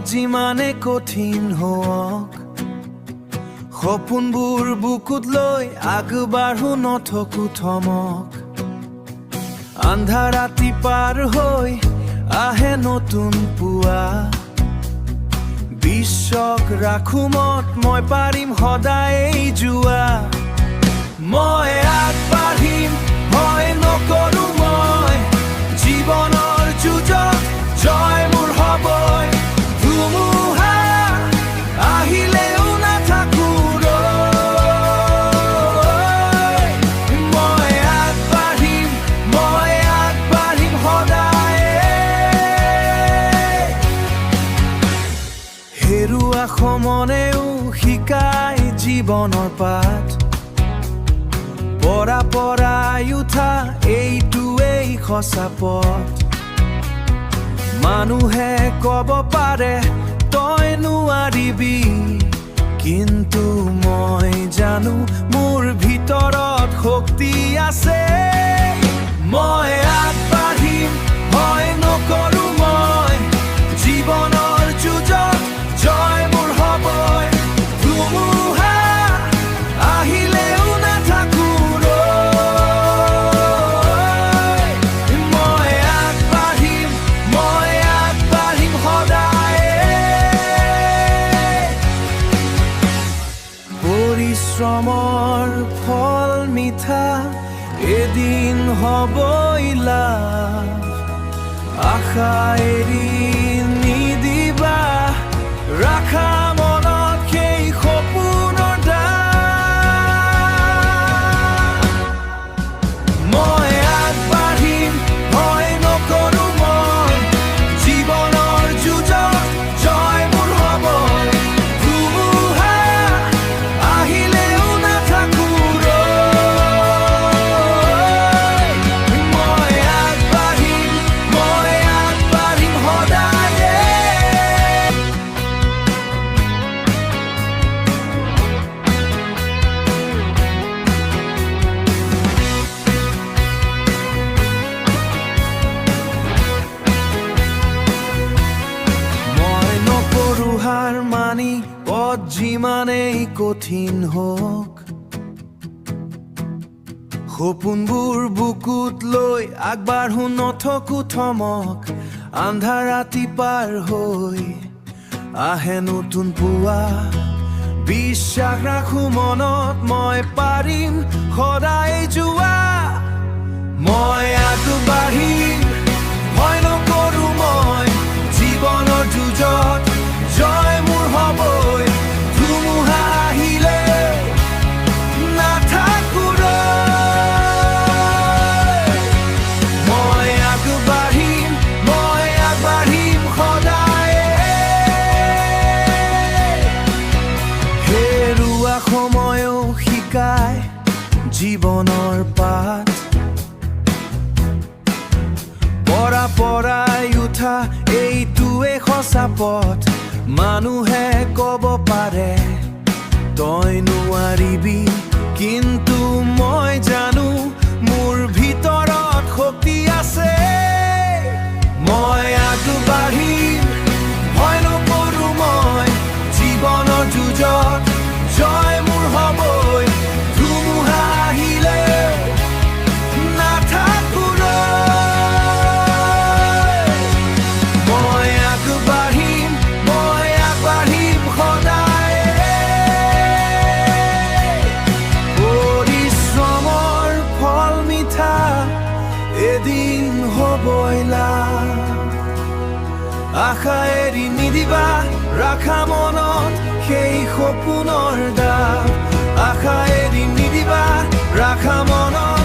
যিমানে কঠিন হওক সপোনবোৰ বুকুত লৈ আগবাঢ়ো নথকো থমক আন্ধাৰ ৰাতি পাৰ হৈ আহে নতুন পুৱা বিশ্বক ৰাখো মত মই পাৰিম সদায় যোৱা মই আগবাঢ়িম ভয় নকৰো মই জীৱনৰ যুঁজত জয় মোৰ হ'বই ধুমুহা আহিলেও নাথাকো ৰৈ মই আগবাঢ়িম সদায় হেৰুৱা সমনেও শিকাই জীৱনৰ পাঠ পৰাই উঠা এইটোৱেই সঁচা পথ মানুহে ক'ব পাৰে তই নোৱাৰিবি কিন্তু মই জানো মোৰ ভিতৰত শক্তি আছে মই আগবাঢ়িম ভয় নকৰো মই জীৱনৰ যুঁজত জয় মোৰ হ'বই ধুমুহা আহিলেও নাথাকো পৰিশ্ৰমৰ ফল মিঠা এদিন হ'বই লাভ আশা এৰি নিদিবা ৰাখা মনত সেই সপোনৰ ডাল মই আগবাঢ়িম ভয় নকৰো মই জীৱনৰ যুঁজত জয় মোৰ হ'বই ধুমুহা আহিলেও নাথাকো ৰৈ মই আগবাঢ়িম সদায় মই নকৰো হাৰ মানি পথ যিমানেই কঠিন হওক সপোনবোৰ বুকুত লৈ আগবাঢ়ো নথকো থমক আন্ধাৰ ৰাতি পাৰ হৈ আহে নতুন পুৱা বিশ্বাস ৰাখো মনত মই পাৰিম সদায় যোৱা মই আগবাঢ়িম ভয় নকৰো মই জীৱনৰ যুঁজত জয় মোৰ হ'বই ধুমুহা আহিলে নাথাকো ৰৈ মই আগবাঢ়িম সদায় হেৰুৱা সময়ও শিকাই জীৱনৰ পাঠ পৰাই উঠা এইটোৱে সঁচা পথ মানুহে ক'ব পাৰে তই নোৱাৰিবি কিন্তু মই জানো মোৰ ভিতৰত শক্তি আছে মই আগবাঢ়িম ভয় নকৰো মই জীৱনৰ যুঁজত জয় মোৰ হ'বই ধুমুহা আহিলে নাথাকো মই আগবাঢ়িম সদায় পৰিশ্ৰমৰ ফল মিঠা এদিন হ'বই লাভ আশা এৰি নিদিবা ৰাখা মনত সেই সপোনৰ ডাল আশা এৰি নিদিবা ৰাখা মনত